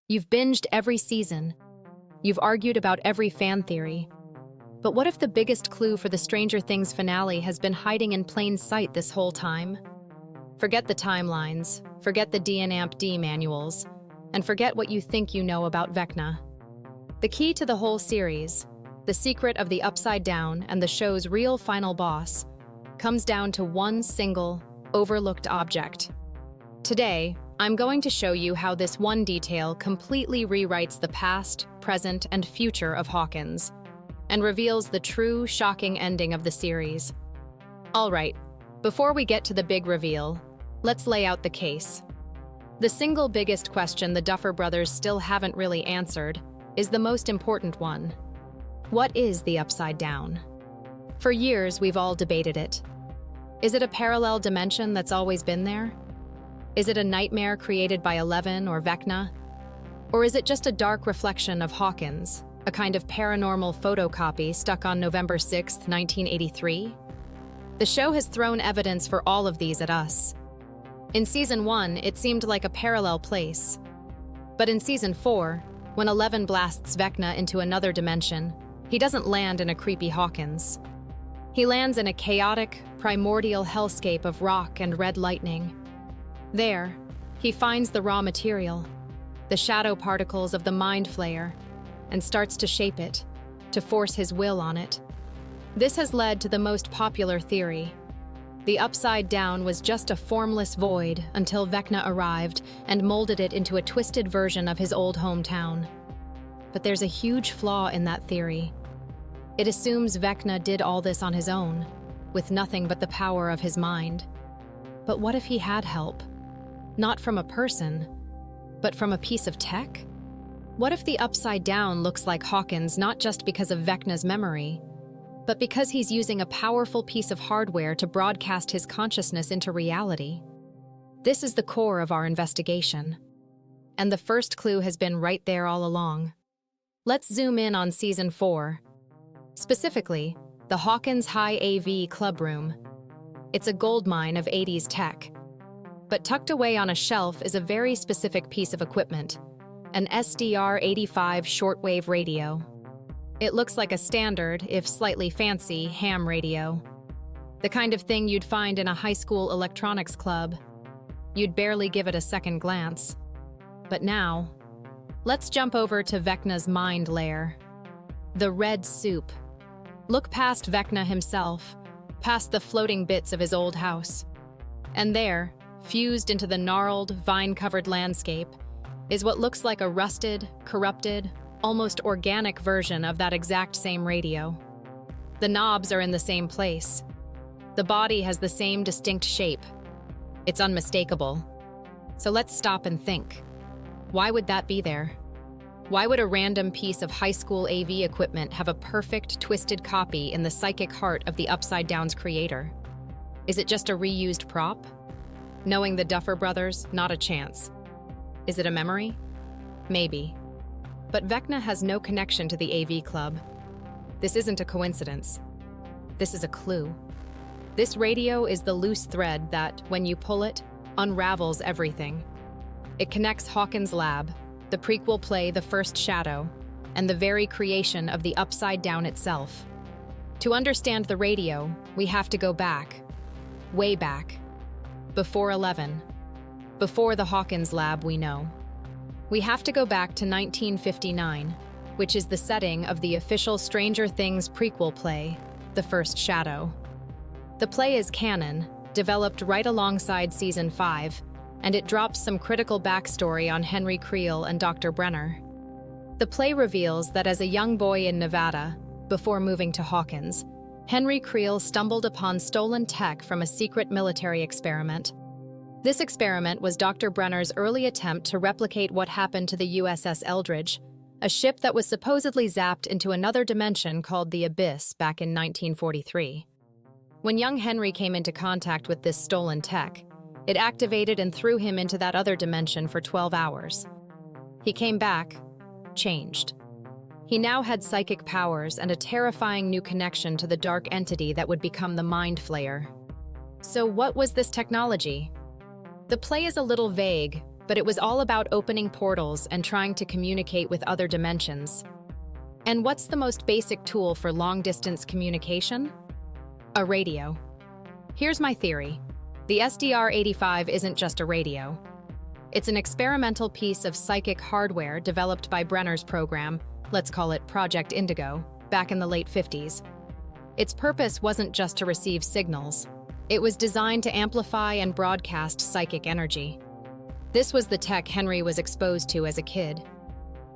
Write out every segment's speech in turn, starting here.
You've binged every season. You've argued about every fan theory. But what if the biggest clue for the Stranger Things finale has been hiding in plain sight this whole time? Forget the timelines, forget the D&AMP-D manuals, and forget what you think you know about Vecna. The key to the whole series, the secret of the Upside Down and the show's real final boss, comes down to one single, overlooked object. Today, I'm going to show you how this one detail completely rewrites the past, present, and future of Hawkins, and reveals the true, shocking ending of the series. All right, before we get to the big reveal, let's lay out the case. The single biggest question the Duffer Brothers still haven't really answered is the most important one. What is the Upside Down? For years, we've all debated it. Is it a parallel dimension that's always been there? Is it a nightmare created by Eleven or Vecna? Or is it just a dark reflection of Hawkins, a kind of paranormal photocopy stuck on November 6, 1983? The show has thrown evidence for all of these at us. In Season 1, it seemed like a parallel place. But in Season 4, when Eleven blasts Vecna into another dimension, he doesn't land in a creepy Hawkins. He lands in a chaotic, primordial hellscape of rock and red lightning. There, he finds the raw material, the shadow particles of the Mind Flayer, and starts to shape it, to force his will on it. This has led to the most popular theory. The Upside Down was just a formless void until Vecna arrived and molded it into a twisted version of his old hometown. But there's a huge flaw in that theory. It assumes Vecna did all this on his own, with nothing but the power of his mind. But what if he had help? Not from a person, but from a piece of tech? What if the Upside Down looks like Hawkins not just because of Vecna's memory, but because he's using a powerful piece of hardware to broadcast his consciousness into reality? This is the core of our investigation. And the first clue has been right there all along. Let's zoom in on Season 4. Specifically, the Hawkins High AV Club Room. It's a goldmine of 80s tech. But tucked away on a shelf is a very specific piece of equipment, an SDR-85 shortwave radio. It looks like a standard, if slightly fancy, ham radio. The kind of thing you'd find in a high school electronics club. You'd barely give it a second glance. But now, let's jump over to Vecna's mind lair. The red soup. Look past Vecna himself, past the floating bits of his old house. And there, fused into the gnarled, vine-covered landscape, is what looks like a rusted, corrupted, almost organic version of that exact same radio. The knobs are in the same place. The body has the same distinct shape. It's unmistakable. So let's stop and think. Why would that be there? Why would a random piece of high school AV equipment have a perfect, twisted copy in the psychic heart of the Upside Down's creator? Is it just a reused prop? Knowing the Duffer Brothers, not a chance. Is it a memory? Maybe. But Vecna has no connection to the AV club. This isn't a coincidence. This is a clue. This radio is the loose thread that, when you pull it, unravels everything. It connects Hawkins' lab, the prequel play The First Shadow, and the very creation of the Upside Down itself. To understand the radio, we have to go back, way back, before 11, before the Hawkins lab we know. We have to go back to 1959, which is the setting of the official Stranger Things prequel play, The First Shadow. The play is canon, developed right alongside Season 5, and it drops some critical backstory on Henry Creel and Dr. Brenner. The play reveals that as a young boy in Nevada, before moving to Hawkins, Henry Creel stumbled upon stolen tech from a secret military experiment. This experiment was Dr. Brenner's early attempt to replicate what happened to the USS Eldridge, a ship that was supposedly zapped into another dimension called the Abyss back in 1943. When young Henry came into contact with this stolen tech, it activated and threw him into that other dimension for 12 hours. He came back, changed. He now had psychic powers and a terrifying new connection to the dark entity that would become the Mind Flayer. So what was this technology? The play is a little vague, but it was all about opening portals and trying to communicate with other dimensions. And what's the most basic tool for long-distance communication? A radio. Here's my theory. The SDR-85 isn't just a radio. It's an experimental piece of psychic hardware developed by Brenner's program, let's call it Project Indigo, back in the late 50s. Its purpose wasn't just to receive signals. It was designed to amplify and broadcast psychic energy. This was the tech Henry was exposed to as a kid.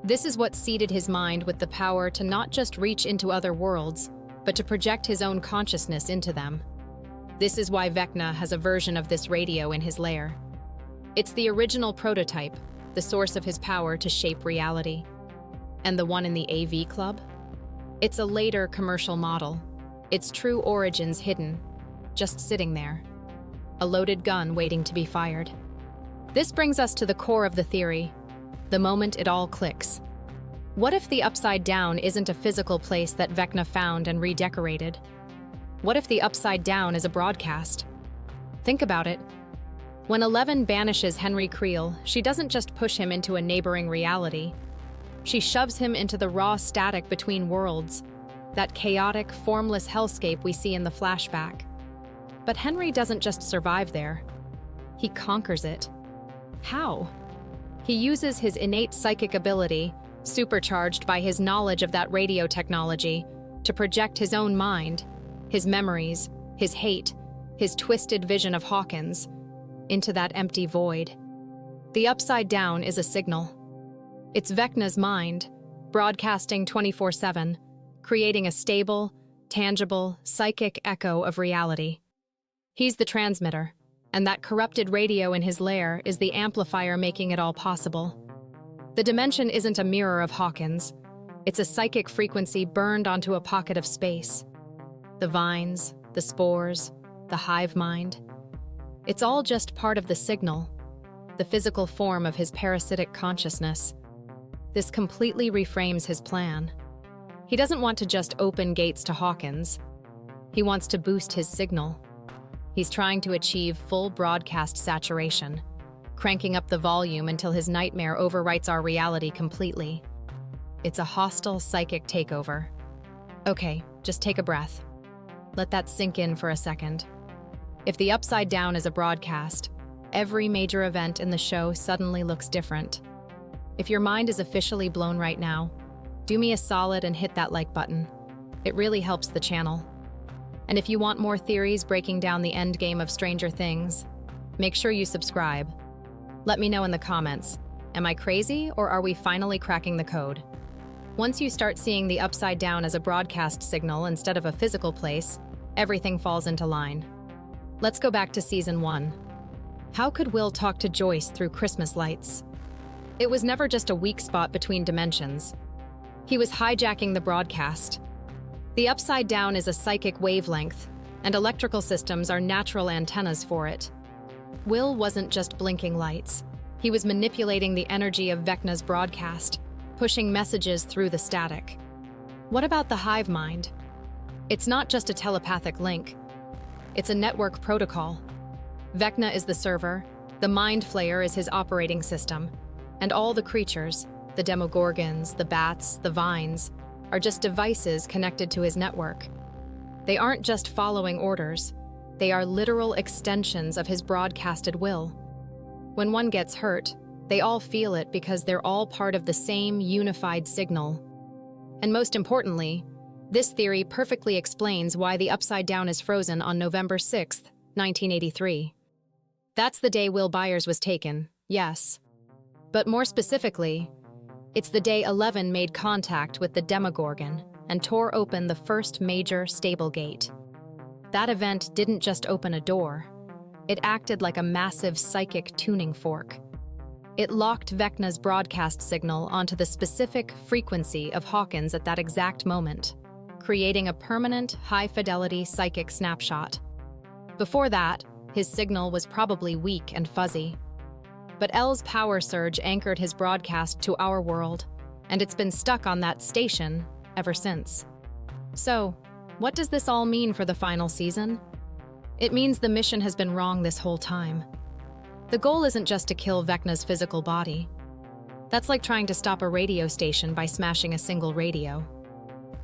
This is what seeded his mind with the power to not just reach into other worlds, but to project his own consciousness into them. This is why Vecna has a version of this radio in his lair. It's the original prototype, the source of his power to shape reality. And the one in the AV Club? It's a later commercial model. Its true origins hidden, just sitting there. A loaded gun waiting to be fired. This brings us to the core of the theory, the moment it all clicks. What if the Upside Down isn't a physical place that Vecna found and redecorated? What if the Upside Down is a broadcast? Think about it. When Eleven banishes Henry Creel, she doesn't just push him into a neighboring reality. She shoves him into the raw static between worlds, that chaotic, formless hellscape we see in the flashback. But Henry doesn't just survive there. He conquers it. How? He uses his innate psychic ability, supercharged by his knowledge of that radio technology, to project his own mind, his memories, his hate, his twisted vision of Hawkins, into that empty void. The Upside Down is a signal. It's Vecna's mind, broadcasting 24/7, creating a stable, tangible, psychic echo of reality. He's the transmitter, and that corrupted radio in his lair is the amplifier making it all possible. The dimension isn't a mirror of Hawkins. It's a psychic frequency burned onto a pocket of space. The vines, the spores, the hive mind. It's all just part of the signal, the physical form of his parasitic consciousness. This completely reframes his plan. He doesn't want to just open gates to Hawkins. He wants to boost his signal. He's trying to achieve full broadcast saturation, cranking up the volume until his nightmare overwrites our reality completely. It's a hostile psychic takeover. Okay, just take a breath. Let that sink in for a second. If the Upside Down is a broadcast, every major event in the show suddenly looks different. If your mind is officially blown right now, do me a solid and hit that like button. It really helps the channel. And if you want more theories breaking down the endgame of Stranger Things, make sure you subscribe. Let me know in the comments, am I crazy or are we finally cracking the code? Once you start seeing the Upside Down as a broadcast signal instead of a physical place, everything falls into line. Let's go back to Season 1. How could Will talk to Joyce through Christmas lights? It was never just a weak spot between dimensions. He was hijacking the broadcast. The Upside Down is a psychic wavelength, and electrical systems are natural antennas for it. Will wasn't just blinking lights. He was manipulating the energy of Vecna's broadcast, pushing messages through the static. What about the hive mind? It's not just a telepathic link. It's a network protocol. Vecna is the server, the Mind Flayer is his operating system, and all the creatures, the Demogorgons, the bats, the vines, are just devices connected to his network. They aren't just following orders, they are literal extensions of his broadcasted will. When one gets hurt, they all feel it because they're all part of the same unified signal. And most importantly, this theory perfectly explains why the Upside Down is frozen on November 6th, 1983. That's the day Will Byers was taken, yes. But more specifically, it's the day 11 made contact with the Demogorgon and tore open the first major stable gate. That event didn't just open a door. It acted like a massive psychic tuning fork. It locked Vecna's broadcast signal onto the specific frequency of Hawkins at that exact moment, creating a permanent, high-fidelity psychic snapshot. Before that, his signal was probably weak and fuzzy. But L's power surge anchored his broadcast to our world, and it's been stuck on that station ever since. So, what does this all mean for the final season? It means the mission has been wrong this whole time. The goal isn't just to kill Vecna's physical body. That's like trying to stop a radio station by smashing a single radio.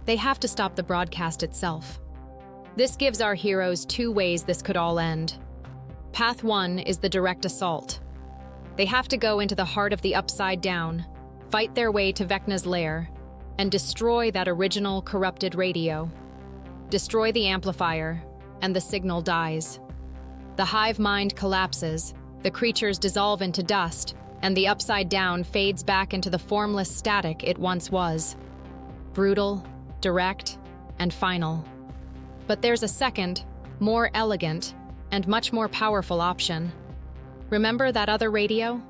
They have to stop the broadcast itself. This gives our heroes two ways this could all end. Path 1 is the direct assault. They have to go into the heart of the Upside Down, fight their way to Vecna's lair, and destroy that original corrupted radio. Destroy the amplifier, and the signal dies. The hive mind collapses, the creatures dissolve into dust, and the Upside Down fades back into the formless static it once was. Brutal, direct, and final. But there's a second, more elegant, and much more powerful option. Remember that other radio?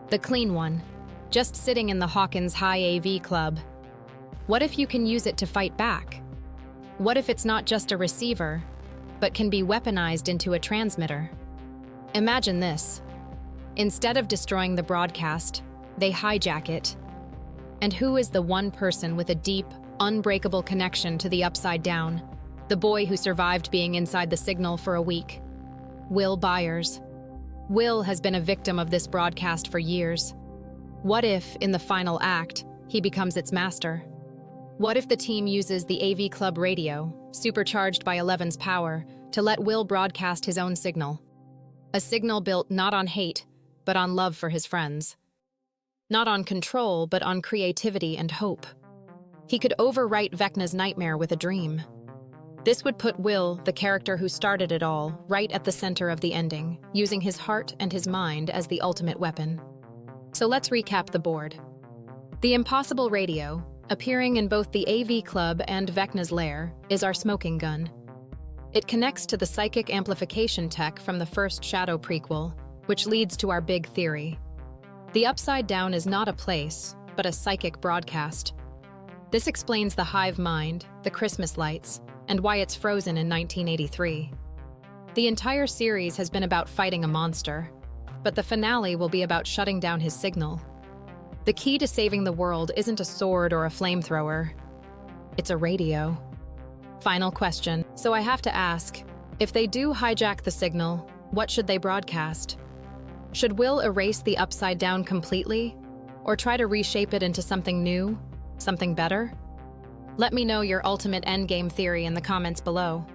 The clean one, just sitting in the Hawkins High AV Club. What if you can use it to fight back? What if it's not just a receiver, but can be weaponized into a transmitter? Imagine this. Instead of destroying the broadcast, they hijack it. And who is the one person with a deep, unbreakable connection to the Upside Down? The boy who survived being inside the signal for a week. Will Byers. Will has been a victim of this broadcast for years. What if, in the final act, he becomes its master? What if the team uses the AV Club radio, supercharged by Eleven's power, to let Will broadcast his own signal? A signal built not on hate, but on love for his friends. Not on control, but on creativity and hope. He could overwrite Vecna's nightmare with a dream. This would put Will, the character who started it all, right at the center of the ending, using his heart and his mind as the ultimate weapon. So let's recap the board. The impossible radio, appearing in both the AV Club and Vecna's lair, is our smoking gun. It connects to the psychic amplification tech from the first Shadow prequel, which leads to our big theory. The Upside Down is not a place, but a psychic broadcast. This explains the hive mind, the Christmas lights, and why it's frozen in 1983. The entire series has been about fighting a monster, but the finale will be about shutting down his signal. The key to saving the world isn't a sword or a flamethrower. It's a radio. Final question. So I have to ask, if they do hijack the signal, what should they broadcast? Should Will erase the Upside Down completely? Or try to reshape it into something new? Something better? Let me know your ultimate endgame theory in the comments below.